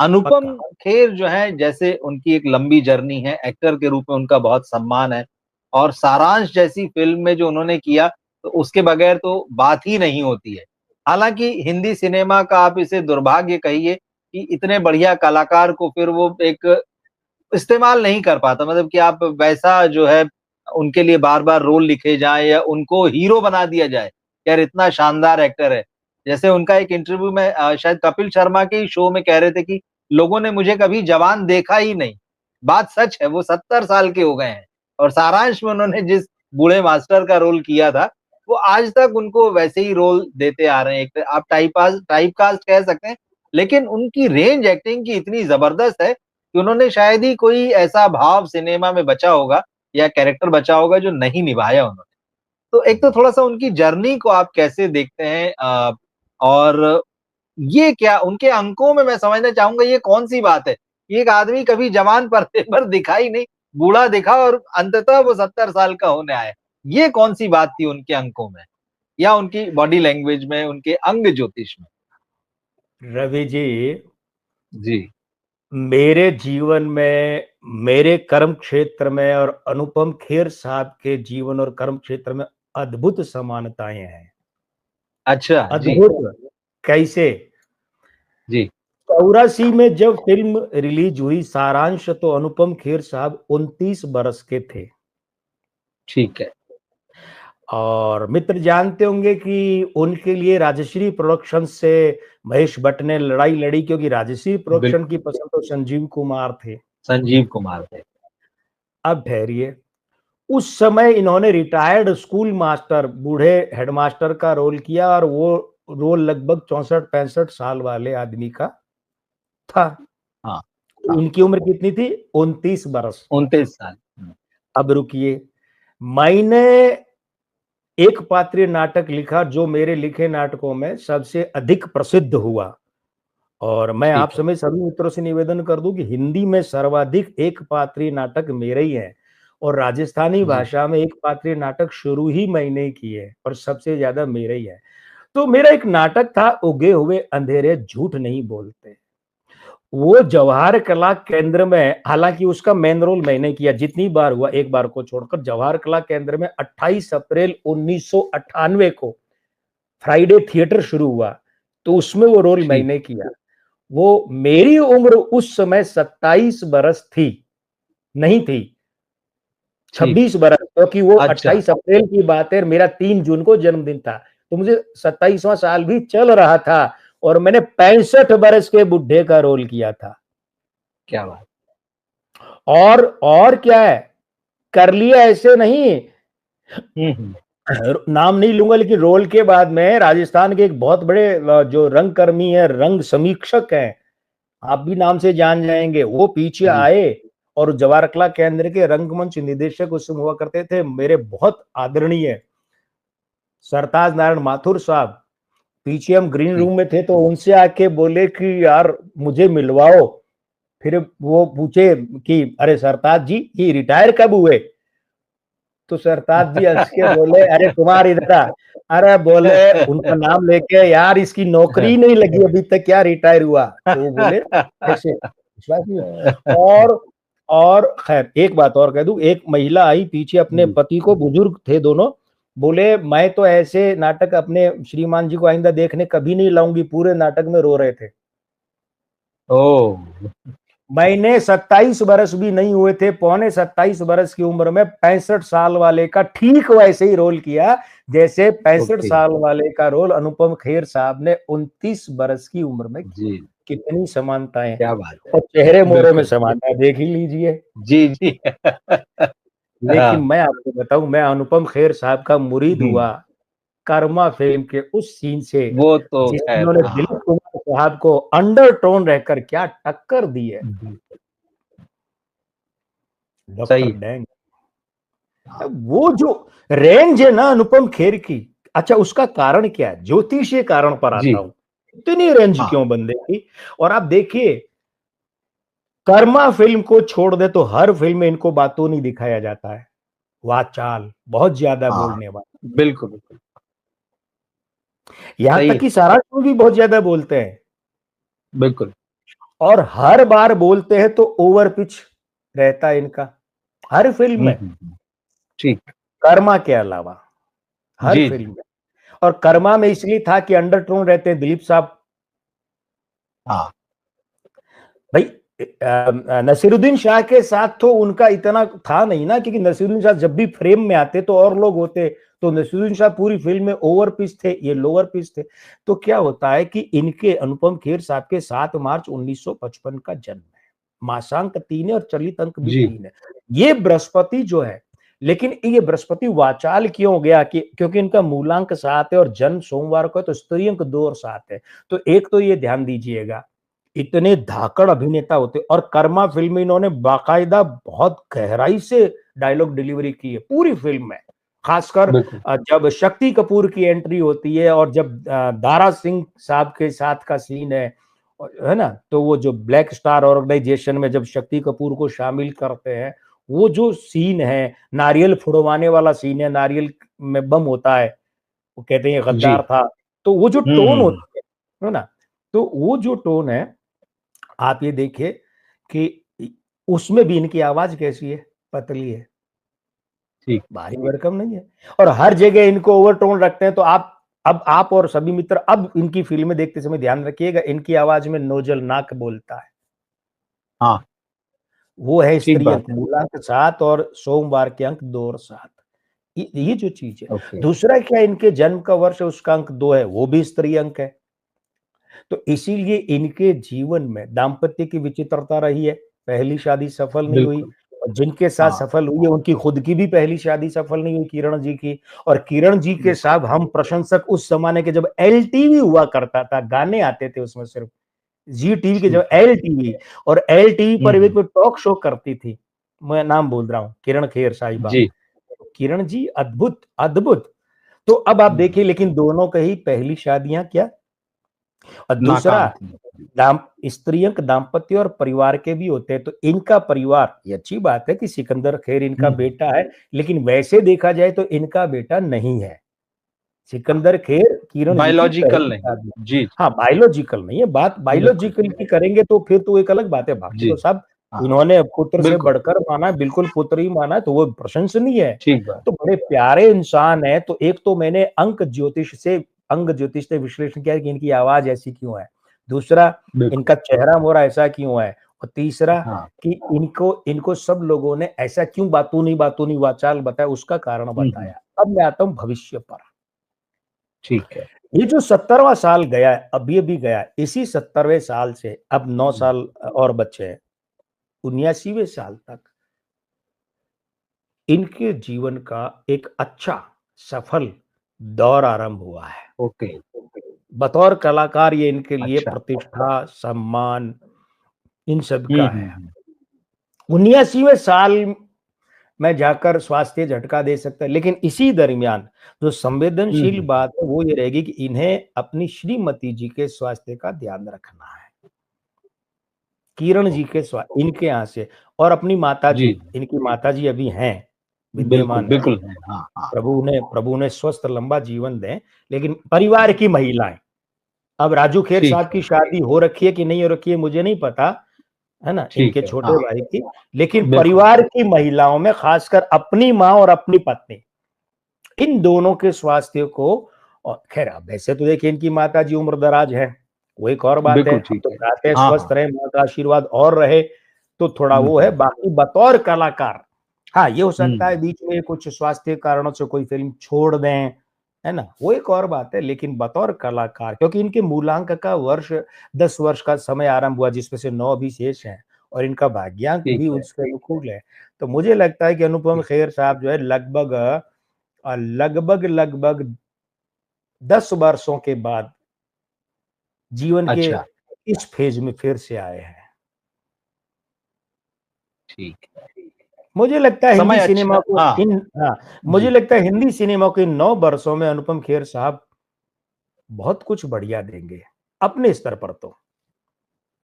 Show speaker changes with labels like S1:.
S1: अनुपम
S2: पक्का।
S1: खेर जो है, जैसे उनकी एक लंबी जर्नी है, एक्टर के रूप में उनका बहुत सम्मान है, और सारांश जैसी फिल्म में जो उन्होंने किया, तो उसके बगैर तो बात ही नहीं होती है। हालांकि हिंदी सिनेमा का आप इसे दुर्भाग्य कहिए कि इतने बढ़िया कलाकार को फिर वो एक इस्तेमाल नहीं कर पाता, मतलब कि आप वैसा जो है उनके लिए बार-बार रोल लिखे जाएँ या उनको हीरो बना दिया जाए, यार इतना शानदार एक्टर है। जैसे उनका एक इंटरव्यू में शायद कपिल शर्मा के ही शो में कह रहे थे कि लोगों ने मुझे कभी जवान देखा ही नहीं। बात सच है, वो 70 साल के हो गए हैं, और सारांश में उन्होंने जिस बूढ़े मास्टर का रोल किया था, वो आज तक उनको वैसे ही रोल देते आ रहे हैं। एक आप टाइपकास्ट कह सकते हैं, लेकिन उनकी रेंज एक्टिंग की इतनी ज़बरदस्त है कि उन्होंने शायद ही कोई ऐसा भाव सिनेमा में बचा होगा या कैरेक्टर बचा होगा जो नहीं निभाया उन्होंने। तो एक तो थोड़ा-सा उनकी जर्नी को आप कैसे देखते हैं, और ये क्या उनके अंकों में मैं समझना चाहूँगा, ये कौन-सी बात है? कि एक आदमी कभी जवान पर्दे पर दिखा ही नहीं, बूढ़ा दिखा और अंततः वो 70 साल का होने आया। ये कौन-सी बात थी उनके अंकों में? या उनकी बॉडी लैंग्वेज में, उनके अंग ज्योतिष में?
S2: रवि जी,
S1: जी,
S2: मेरे जीवन में, मेरे कर्म क्षेत्र में और अनुपम खेर साहब के जीवन और कर्म क्षेत्र में अद्भुत समानताएं हैं।
S1: अच्छा, जी,
S2: अद्भुत। कैसे?
S1: जी,
S2: 84 में जब फिल्म रिलीज हुई सारांश, तो अनुपम खेर साहब 29 बरस के थे।
S1: ठीक है।
S2: और मित्र जानते होंगे कि उनके लिए राजश्री प्रोडक्शन से महेश भट्ट ने लड़ाई लड़ी, क्योंकि राजश्री प्रोडक्शन
S1: बिल्कुल,
S2: की पसंद तो संजीव कुमार थे।
S1: संजीव कुमार थे।
S2: अब ठहरिए, उस समय इन्होंने रिटायर्ड स्कूल मास्टर, बूढ़े हेडमास्टर का रोल किया, और वो रोल लगभग 64-65 साल वाले आदमी का था।
S1: हाँ,
S2: तो
S1: हाँ,
S2: इनकी उम्र कितनी थी? 29 बरस।
S1: 29 साल।
S2: अब रुकिए, मैंने एक पात्रीय नाटक लिखा जो मेरे लिखे नाटकों में सबसे अधिक प्रसिद्ध हुआ। और मैं
S1: ठीक
S2: आप
S1: है।
S2: समय सभी मित्रों से निवेदन कर दूं कि हिंदी में सर्वाधिक एक पात्रीय नाटक मेरे ही हैं, और राजस्थानी
S1: जी,
S2: भाषा में एक पात्रीय नाटक शुरू ही मैंने ही किए, और सबसे ज्यादा मेरे ही है। तो मेरा एक नाटक था, उगे हुए अंधेरे झूठ नहीं बोलते। वो जवाहर कला केंद्र में, हालांकि उसका मेन रोल मैंने किया, जितनी बार हुआ एक बार को छोड़कर, जवाहर कला केंद्र में 28 अप्रैल 1998 को फ्राइडे थिएटर शुरू हुआ, तो उसमें वो रोल
S1: ठीक।
S2: मैंने किया। वो मेरी उम्र उस समय 27 बरस थी, नहीं थी,
S1: ठीक।
S2: 26 बरस, क्योंकि वो
S1: अच्छा,
S2: 28 अप्रैल की बात है, मेरा 3 जून को जन्मदिन था। तो मुझे 27वां साल भी चल रहा था, और मैंने 65 बरस के बुढ़े का रोल किया था।
S1: क्या बात!
S2: और क्या है, कर लिया ऐसे नहीं,
S1: हुँ, हुँ।
S2: नाम नहीं लूंगा, लेकिन रोल के बाद में राजस्थान के एक बहुत बड़े जो रंगकर्मी है, रंग समीक्षक हैं, आप भी नाम से जान जाएंगे, वो पीछे
S1: जी,
S2: आए, और जवाहर कला केंद्र के रंगमंच निदेशक उस समय हुआ करते थे, मेरे बहुत आदरणीय सरताज नारायण माथुर साहब। पीछे हम ग्रीन
S1: जी।
S2: रूम में थे, तो उनसे आके बोले कि यार मुझे मिलवाओ। फिर वो पूछे कि अरे सरताज जी, ये रिटायर कब हुए? तो सरताज जी हंस के बोले, अरे कुमार इधर आ। अरे बोले, उनका नाम लेके, यार इसकी नौकरी नहीं लगी अभी तक, क्या रिटायर हुआ? तो वो बोले ऐसे, विश्वास नहीं हुआ। और खैर एक बात और कह दूं, एक महिला आई पीछे, अपने
S1: जी।
S2: पति को, बुजुर्ग थे दोनों, बोले मैं तो ऐसे नाटक अपने श्रीमान जी को आइंदा देखने कभी नहीं लाऊंगी, पूरे नाटक में रो रहे थे।
S1: ओह!
S2: मैंने 27 बरस भी नहीं हुए थे, पौने 27 बरस की उम्र में 65 साल वाले का ठीक वैसे ही रोल किया, जैसे 65
S1: ओके।
S2: साल वाले का रोल अनुपम खेर साहब ने 29 बरस की उम्र में किया।
S1: जी,
S2: कितनी समानताएं,
S1: क्या बात है!
S2: और चेहरे मोहरे में
S1: बिल्कुल।
S2: समानता देख ही लीजिए।
S1: जी, जी।
S2: लेकिन
S1: हाँ।
S2: मैं आपको बताऊं, मैं अनुपम खेर साहब का मुरीद
S1: हुँ,
S2: हुआ कर्मा फिल्म के उस सीन से,
S1: वो तो
S2: जिसमें
S1: ख़ैर
S2: उन्होंने
S1: हाँ।
S2: दिलीप कुमार साहब को अंडरटोन रहकर क्या टक्कर दी है।
S1: बिल्कुल,
S2: डॉक्टर
S1: सही है।
S2: डैंग,
S1: हाँ,
S2: वो जो रेंज है ना अनुपम खेर की, अच्छा उसका कारण क्या है? ज्योतिषीय कारण पर आता
S1: जी,
S2: हूं, इतनी रेंज
S1: हाँ,
S2: क्यों बंदे की? और आप देखिए, कर्मा फिल्म को छोड़ दे तो हर फिल्म में इनको बातों नहीं दिखाया जाता है, वाचाल बहुत ज्यादा
S1: हाँ।
S2: बोलने वाला,
S1: बिल्कुल, बिल्कुल।
S2: यहां
S1: सही
S2: तक
S1: है,
S2: कि सारांश में भी बहुत ज्यादा बोलते हैं।
S1: बिल्कुल।
S2: और हर बार बोलते हैं तो ओवर पिच रहता है इनका हर फिल्म में,
S1: ठीक,
S2: कर्मा के अलावा हर
S1: जी,
S2: फिल्म में। और कर्मा में इसलिए था कि अंडरटोन रहते हैं दिलीप साहब।
S1: हाँ,
S2: भाई नसीरुद्दीन शाह के साथ तो उनका इतना था नहीं ना, क्योंकि नसीरुद्दीन शाह जब भी फ्रेम में आते तो और लोग होते, तो नसीरुद्दीन शाह पूरी फिल्म में ओवर पिच थे, ये लोअर पिच थे। तो क्या होता है कि इनके अनुपम खेर साहब के 7 मार्च 1955 का जन्म है, मासांक 3 है और चलित अंक भी 3 है। ये बृहस्पति जो है, लेकिन ये बृहस्पति वाचाल क्यों गया कि क्योंकि इनका मूलांक 7 है और जन्म सोमवार को है, तो स्त्री अंक 2 और 7 है। तो एक तो ये ध्यान दीजिएगा, इतने धाकड़ अभिनेता होते, और कर्मा फिल्म में इन्होंने बाकायदा बहुत गहराई से डायलॉग डिलीवरी की है पूरी फिल्म में। खासकर जब शक्ति कपूर की एंट्री होती है और जब दारा सिंह साहब के साथ का सीन है ना, तो वो जो ब्लैक स्टार ऑर्गेनाइजेशन में जब शक्ति कपूर को शामिल करते हैं, वो जो सीन है, नारियल फुड़वाने वाला सीन है, नारियल में बम होता है, वो कहते हैं गद्दार था, तो वो जो टोन होती है ना, तो वो जो टोन है, आप ये देखिए कि उसमें भी इनकी आवाज कैसी है, पतली है,
S1: ठीक,
S2: भारी भरकम नहीं है। और हर जगह इनको ओवरटोन रखते हैं। तो आप और सभी मित्र अब इनकी फिल्में देखते समय ध्यान रखिएगा, इनकी आवाज में नोजल नाक बोलता है।
S1: हाँ,
S2: वो है
S1: ठीक
S2: स्त्री
S1: बात
S2: अंक, मूलांक 7 और सोमवार के अंक 2 और 7। ये जो चीज है।
S1: ओके,
S2: दूसरा क्या, इनके जन्म का वर्ष है, उसका अंक 2 है, वो भी स्त्री अंक है। तो इसीलिए इनके जीवन में दाम्पत्य की विचित्रता रही है, पहली शादी सफल नहीं हुई,
S1: बिल्कुल,
S2: और जिनके साथ
S1: हाँ,
S2: सफल हुई है उनकी खुद की भी पहली शादी सफल नहीं हुई, किरण जी की। और किरण जी के साथ हम प्रशंसक उस जमाने के, जब एलटीवी हुआ करता था, गाने आते थे उसमें सिर्फ, जी टीवी के जब एलटीवी, और एलटीवी पर एक टॉक शो करती थी, मैं नाम बोल रहा हूँ, किरण खेर साहिबा।
S1: जी,
S2: किरण जी अद्भुत अद्भुत। तो अब आप देखिए, लेकिन दोनों का ही पहली शादियां क्या, और दूसरा
S1: नाकाम थी,
S2: स्त्रियंक दाम्पत्य और परिवार के भी होते हैं। तो इनका परिवार, ये अच्छी बात है कि सिकंदर खेर इनका बेटा है, लेकिन वैसे देखा जाए तो इनका बेटा नहीं है। सिकंदर खेर किरण जी की
S1: बायोलॉजिकल
S2: पहली
S1: नहीं,
S2: शादी।
S1: जी,
S2: हाँ, बायोलॉजिकल नहीं है, बात
S1: बिल्कुल,
S2: बायोलॉजिकल की करेंगे तो फिर तो एक अलग बात है, बाकी
S1: जी,
S2: तो सब
S1: हाँ,
S2: इन्होंने पुत्र से
S1: बिल्कुल,
S2: बढ़कर माना है, बिल्कुल पुत्र ही माना है, तो वो प्रशंसनीय है।
S1: ठीक बात,
S2: तो बड़े प्यारे इंसान है। तो एक तो मैंने अंग ज्योतिष से विश्लेषण किया कि इनकी आवाज ऐसी क्यों है, दूसरा
S1: बिल्कुल,
S2: इनका चेहरा मोहरा ऐसा क्यों है, और तीसरा
S1: हाँ,
S2: कि इनको इनको सब लोगों ने ऐसा क्यों बातूनी वाचाल बताया, उसका कारण बताया। अब मैं आता हूं भविष्य पर।
S1: ठीक है,
S2: ये जो 70वां साल गया है, अभी गया, इसी 70वें साल से अब 9 साल और बचे हैं, 79वें साल तक इनके जीवन का एक अच्छा सफल दौर आरंभ हुआ है।
S1: ओके,
S2: बतौर कलाकार ये इनके लिए
S1: अच्छा,
S2: प्रतिष्ठा, सम्मान, इन सब
S1: हुँ,
S2: का
S1: हुँ,
S2: है।
S1: हुँ,
S2: 79वें साल में जाकर स्वास्थ्य झटका दे सकता है, लेकिन इसी दरमियान जो
S1: हुँ,
S2: संवेदनशील
S1: हुँ,
S2: बात है वो ये रहेगी कि इन्हें अपनी श्रीमती जी के स्वास्थ्य का ध्यान रखना है। किरण जी
S1: ओके,
S2: के इनके यहाँ से, और अपनी माताजी,
S1: जी,
S2: इनकी माताजी अभी हैं,
S1: बिल्कुल,
S2: विद्यमान है।
S1: बिल्कुल है, हाँ, हाँ,
S2: प्रभु ने स्वस्थ लंबा जीवन दें। लेकिन परिवार की महिलाएं, अब राजू खेर
S1: ठीक
S2: साहब
S1: है,
S2: की शादी हो रखी है कि नहीं हो रखी है मुझे नहीं पता, है ना,
S1: ठीक
S2: इनके
S1: है,
S2: छोटे
S1: हाँ,
S2: भाई की। लेकिन
S1: बिल्कुल,
S2: परिवार की महिलाओं में खासकर अपनी माँ और अपनी पत्नी, इन दोनों के स्वास्थ्य को, और खैर अब वैसे तो देखिए इनकी माता जी उम्र दराज है, वो एक और बात है,
S1: बिल्कुल
S2: हम
S1: ठीक
S2: तो
S1: है,
S2: चाहते हैं
S1: हाँ,
S2: स्वस्थ
S1: हाँ,
S2: रहे, माँ का आशीर्वाद और रहे, तो थोड़ा वो है। बाकी बतौर कलाकार, हाँ ये हो सकता है बीच में कुछ स्वास्थ्य कारणों से कोई फिल्म छोड़ दें, है ना, वो एक और बात है। लेकिन बतौर कलाकार, क्योंकि इनके मूलांक का वर्ष 10 वर्ष का समय आरंभ हुआ, जिसमें से 9 भी शेष हैं, और इनका भाग्यांक
S1: ठीक
S2: भी
S1: है,
S2: उसके अनुकूल है। तो मुझे लगता है कि अनुपम
S1: ठीक,
S2: खेर साहब जो है लगभग 10 वर्षों के बाद जीवन के
S1: अच्छा,
S2: इस फेज में फिर से आए हैं।
S1: ठीक है,
S2: मुझे लगता है हिंदी
S1: समय
S2: सिनेमा
S1: अच्छा
S2: को
S1: हाँ,
S2: इन हाँ, मुझे
S1: जी,
S2: लगता है हिंदी सिनेमा को इन 9 वर्षों में अनुपम खेर साहब बहुत कुछ बढ़िया देंगे, अपने स्तर पर तो।